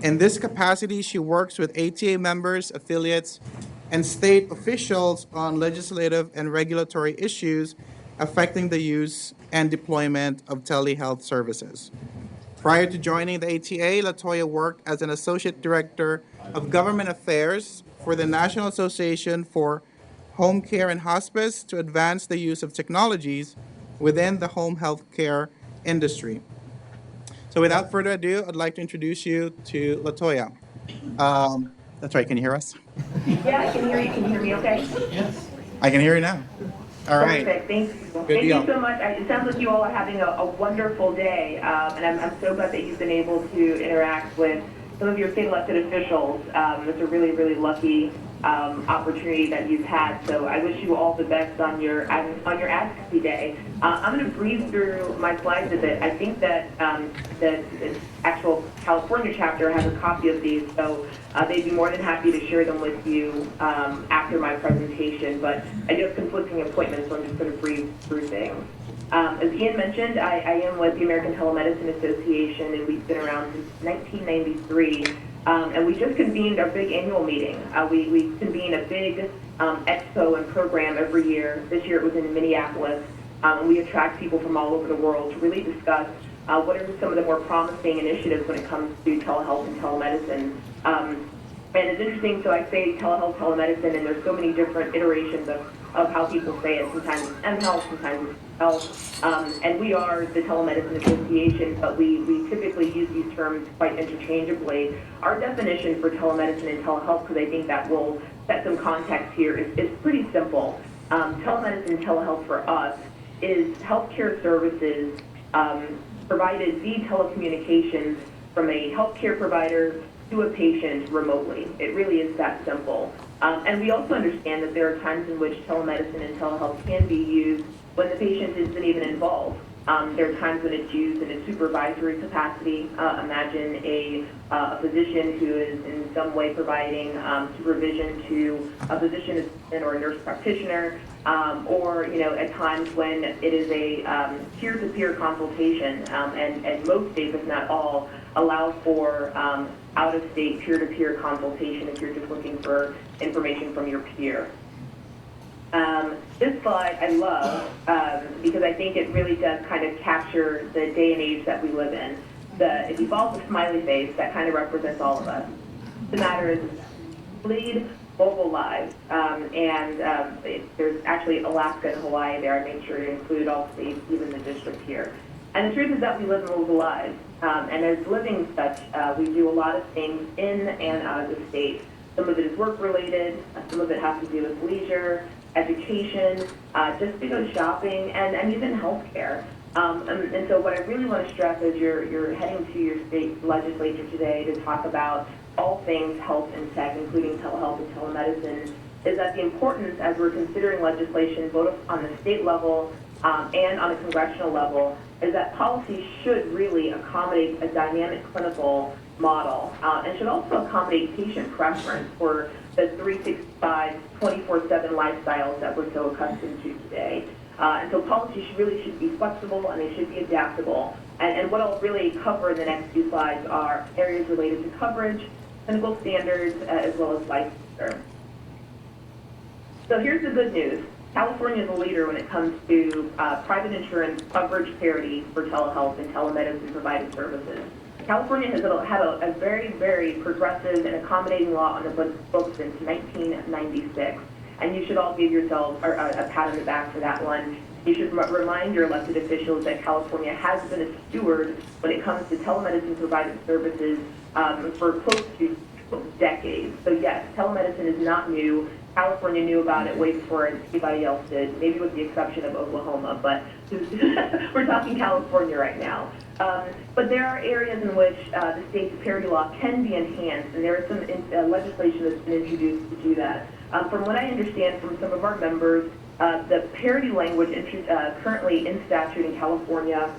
In this capacity, she works with ATA members, affiliates, and state officials on legislative and regulatory issues affecting the use and deployment of telehealth services. Prior to joining the ATA, Latoya worked as an associate director of government affairs for the National Association for Home Care and Hospice to advance the use of technologies within the home health care industry. So, without further ado, I'd like to introduce you to Latoya. That's right. Can you hear us? Yeah, I can hear you. Can you hear me okay? I can hear you now. All right. Perfect. Thank you. Good Thank you deal. so much. It sounds like you all are having a wonderful day, and I'm so glad that you've been able to interact with some of your state elected officials. It's a really, really lucky opportunity that you've had. So I wish you all the best on your advocacy day. I'm going to breeze through my slides a bit. I think that the actual California chapter has a copy of these, so they'd be more than happy to share them with you after my presentation. But I do have conflicting appointments, so I'm just going to breeze through things. As Ian mentioned, I am with the American Telemedicine Association, and we've been around since 1993. And we just convened our big annual meeting. We convene a big expo and program every year. This year it was in Minneapolis. And we attract people from all over the world to really discuss what are some of the more promising initiatives when it comes to telehealth and telemedicine. And it's interesting, so I say telehealth, telemedicine, and there's so many different iterations of how people say it. Sometimes it's mHealth, sometimes it's health. And we are the Telemedicine Association, but we typically use these terms quite interchangeably. Our definition for telemedicine and telehealth, because I think that will set some context here, is pretty simple. Telemedicine and telehealth for us is healthcare services provided via telecommunications from a healthcare provider to a patient remotely. It really is that simple. And we also understand that there are times in which telemedicine and telehealth can be used when the patient isn't even involved. There are times when it's used in a supervisory capacity. Imagine a physician who is in some way providing supervision to a physician assistant or a nurse practitioner, or at times when it is a peer-to-peer consultation, and most states, if not all, allow for out-of-state peer-to-peer consultation if you're just looking for information from your peer. This slide I love because I think it really does kind of capture the day and age that we live in. If you follow the smiley face, that kind of represents all of us. The matter is lead mobile lives, and there's actually Alaska and Hawaii there. I made sure to include all states, even the district here. And the truth is that we live mobile lives, and as living such, we do a lot of things in and out of the state. Some of it is work-related, some of it has to do with leisure, education, just to go shopping, and even healthcare. And so what I really want to stress as you're heading to your state legislature today to talk about all things health and tech, including telehealth and telemedicine, is that the importance, as we're considering legislation both on the state level and on a congressional level, is that policy should really accommodate a dynamic clinical model and should also accommodate patient preference for the 365, 24/7 lifestyles that we're so accustomed to today. And so policy should be flexible and they should be adaptable. And what I'll really cover in the next few slides are areas related to coverage, clinical standards, as well as licensure. So here's the good news. California is a leader when it comes to private insurance coverage parity for telehealth and telemedicine provided services. California has had a very, very progressive and accommodating law on the books since 1996. And you should all give yourselves a pat on the back for that one. You should remind your elected officials that California has been a steward when it comes to telemedicine provided services for close to decades. So yes, telemedicine is not new. California knew about it way before anybody else did, maybe with the exception of Oklahoma, but we're talking California right now. But there are areas in which the state's parity law can be enhanced, and there is some legislation that's been introduced to do that. From what I understand from some of our members, the parity language currently in statute in California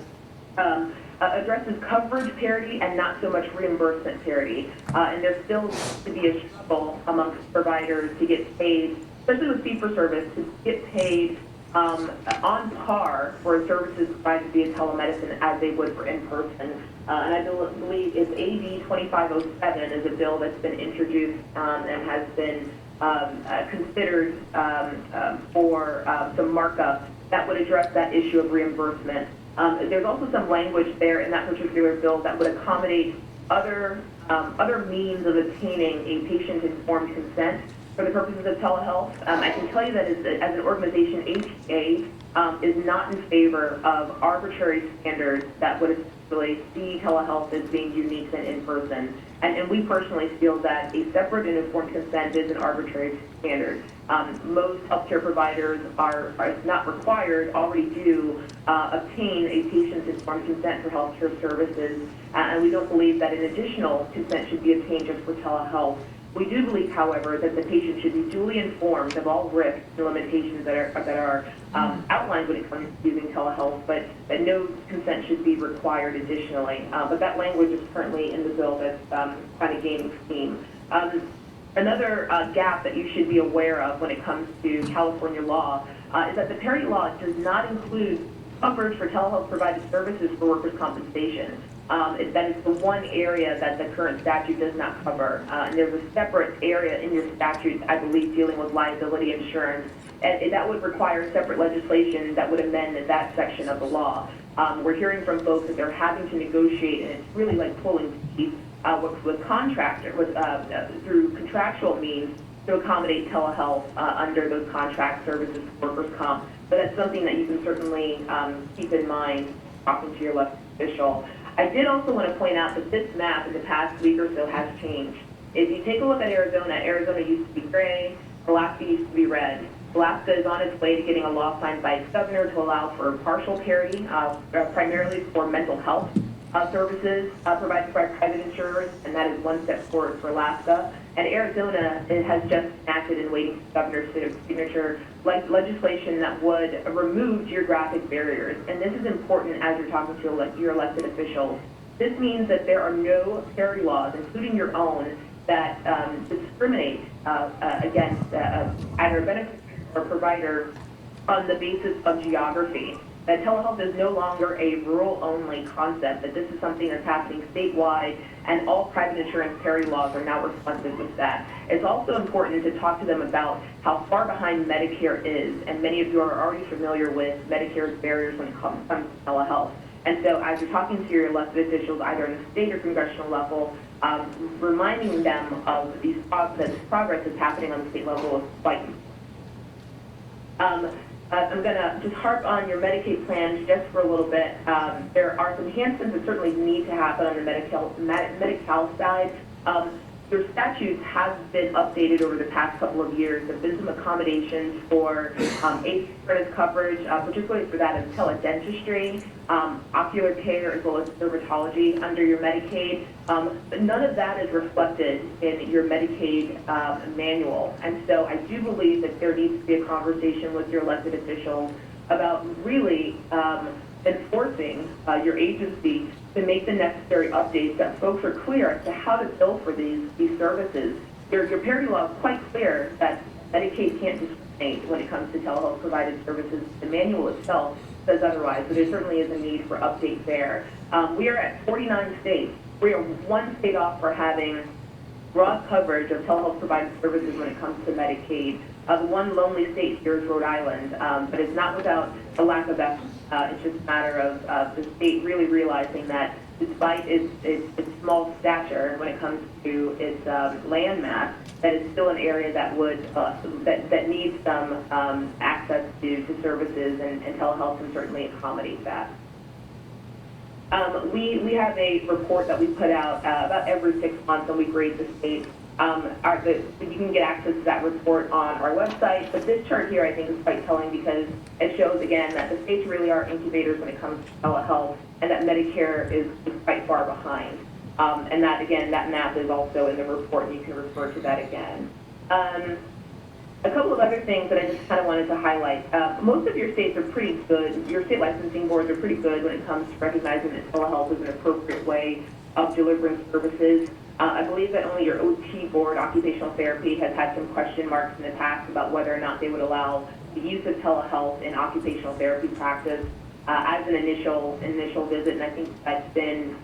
addresses coverage parity and not so much reimbursement parity. And there's still to be a struggle amongst providers to get paid, especially with fee-for-service, to get paid on par for services provided via telemedicine as they would for in-person And I believe it's AB 2507 is a bill that's been introduced and has been considered for some markup that would address that issue of reimbursement. There's also some language there in that particular bill that would accommodate other means of obtaining a patient-informed consent for the purposes of telehealth. I can tell you that as an organization, HCA is not in favor of arbitrary standards that would essentially see telehealth as being unique and in-person. And we personally feel that a separate and informed consent is an arbitrary standard. Most healthcare providers are not required, already do obtain a patient's informed consent for healthcare services, and we don't believe that an additional consent should be obtained just for telehealth. We do believe, however, that the patient should be duly informed of all risks and limitations that are outlined when it comes to using telehealth, but that no consent should be required additionally. But that language is currently in the bill that's kind of gaining steam. Another gap that you should be aware of when it comes to California law is that the Parity law does not include coverage for telehealth provided services for workers' compensation. That is the one area that the current statute does not cover. And there's a separate area in your statute, I believe, dealing with liability insurance. And that would require separate legislation that would amend that section of the law. We're hearing from folks that they're having to negotiate, and it's really like pulling teeth with through contractual means to accommodate telehealth under those contract services for workers' comp. But that's something that you can certainly keep in mind talking to your elected official. I did also want to point out that this map in the past week or so has changed. If you take a look at Arizona, Arizona used to be gray, Alaska used to be red. Alaska is on its way to getting a law signed by its governor to allow for partial parity, primarily for mental health services provided by private insurers, and that is one step forward for Alaska. And Arizona, it has just enacted and waiting for the governor's signature legislation that would remove geographic barriers. And this is important as you're talking to your elected officials. This means that there are no parity laws, including your own, that discriminate against either a beneficiary or provider on the basis of geography. That telehealth is no longer a rural-only concept, that this is something that's happening statewide, and all private insurance parity laws are now responsive with that. It's also important to talk to them about how far behind Medicare is, and many of you are already familiar with Medicare's barriers when it comes to telehealth. And so as you're talking to your elected officials, either in the state or congressional level, reminding them of this progress that's happening on the state level is quite important. I'm going to just harp on your Medicaid plans just for a little bit. There are some enhancements that certainly need to happen on the Medi-Cal side. Their statutes have been updated over the past couple of years. There have been some accommodations for asynchronous coverage, particularly for that of teledentistry, ocular care, as well as dermatology under your Medicaid. But none of that is reflected in your Medicaid manual. And so I do believe that there needs to be a conversation with your elected officials about really enforcing your agency to make the necessary updates that folks are clear as to how to bill for these services. Your parity law is quite clear that Medicaid can't discriminate when it comes to telehealth provided services. The manual itself says otherwise, but there certainly is a need for update there. We are at 49 states. We are one state off for having broad coverage of telehealth provided services when it comes to Medicaid. The one lonely state here is Rhode Island, but it's not without a lack of effort. It's just a matter of the state really realizing that despite its small stature and when it comes to its land mass, that it's still an area that would that needs some access to services, and telehealth can certainly accommodate that. We have a report that we put out about every 6 months, and we grade the state. You can get access to that report on our website, but this chart here I think is quite telling because it shows again that the states really are incubators when it comes to telehealth, and that Medicare is quite far behind. And that again, that map is also in the report, and you can refer to that again. A couple of other things that I just kind of wanted to highlight. Most of your states are pretty good. Your state licensing boards are pretty good when it comes to recognizing that telehealth is an appropriate way of delivering services. I believe that only your OT board, occupational therapy, has had some question marks in the past about whether or not they would allow the use of telehealth in occupational therapy practice. as an initial visit, and I think that's been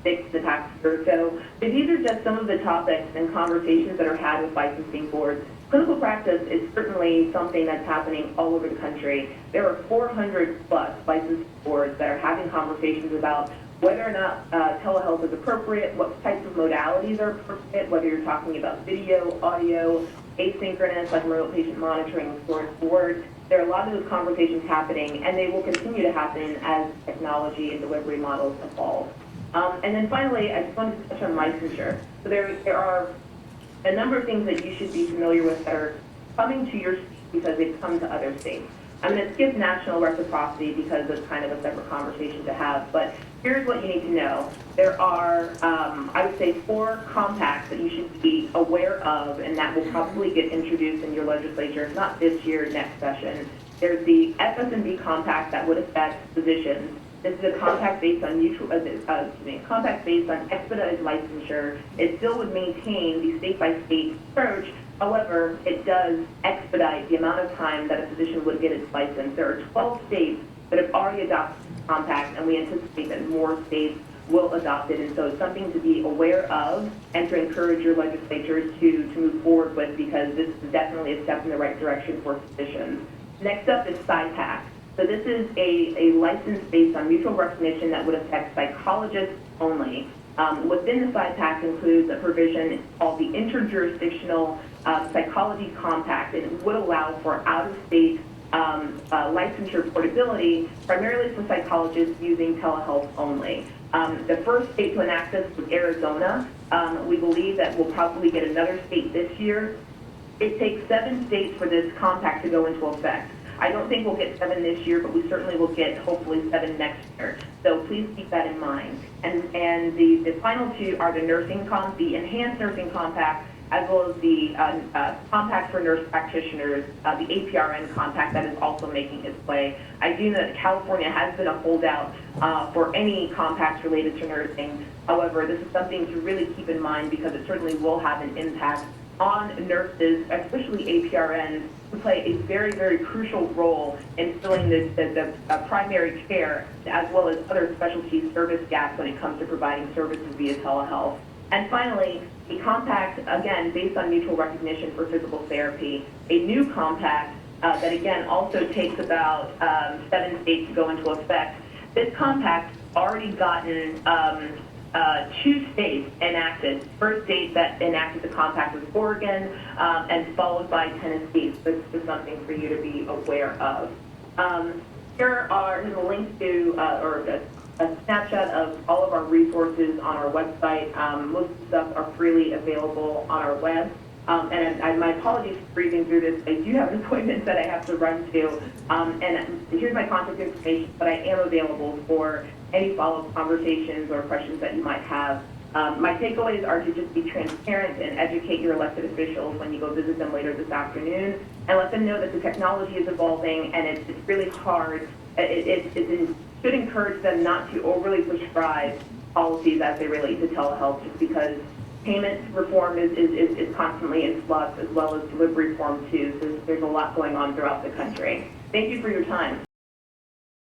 fixed the past year or so. But these are just some of the topics and conversations that are had with licensing boards. Clinical practice is certainly something that's happening all over the country. There are 400 plus licensing boards that are having conversations about whether or not telehealth is appropriate, what types of modalities are appropriate, whether you're talking about video, audio, asynchronous, like remote patient monitoring, stored forward. There are a lot of those conversations happening, and they will continue to happen as technology and delivery models evolve. And then finally, I just wanted to touch on licensure. So there are a number of things that you should be familiar with that are coming to your state because they've come to other states. I'm going to skip national reciprocity because it's kind of a separate conversation to have, but here's what you need to know. There are, I would say, 4 compacts that you should be aware of, and that will probably get introduced in your legislature, if not this year, next session. There's the FS&B compact that would affect physicians. This is a compact based on compact based on expedited licensure. It still would maintain the state-by-state approach. However, it does expedite the amount of time that a physician would get its license. There are 12 states that have already adopted the compact, and we anticipate that more states will adopt it. And so it's something to be aware of and to encourage your legislatures to move forward with, because this is definitely a step in the right direction for physicians. Next up is SciPac. So this is a license based on mutual recognition that would affect psychologists only. Within the SciPac includes a provision called the Interjurisdictional Psychology Compact, and it would allow for out-of-state licensure portability, primarily for psychologists using telehealth only. The first state to enact this was Arizona. We believe that we'll probably get another state this year. It takes 7 states for this compact to go into effect. I don't think we'll get 7 this year, but we certainly will get hopefully 7 next year. So please keep that in mind. And the final 2 are the the Enhanced Nursing Compact, as well as the Compact for Nurse Practitioners, the APRN Compact that is also making its way. I do know that California has been a holdout for any compacts related to nursing. However, this is something to really keep in mind because it certainly will have an impact on nurses, especially APRNs, who play a very, very crucial role in filling the primary care, as well as other specialty service gaps when it comes to providing services via telehealth. And finally, a compact, again, based on mutual recognition for physical therapy, a new compact that, again, also takes about 7 states to go into effect. This compact already gotten 2 states enacted. First state that enacted the compact was Oregon, and followed by Tennessee. So this is something for you to be aware of. Here's a link to, or a snapshot of all of our resources on our website. Most of the stuff are freely available on our web. And my apologies for breezing through this. I do have an appointment that I have to run to. And here's my contact information, but I am available for any follow-up conversations or questions that you might have. My takeaways are to just be transparent and educate your elected officials when you go visit them later this afternoon, and let them know that the technology is evolving and it's really hard. It should encourage them not to overly prescribe policies as they relate to telehealth, just because payment reform is constantly in flux, as well as delivery reform too. So there's a lot going on throughout the country. Thank you for your time.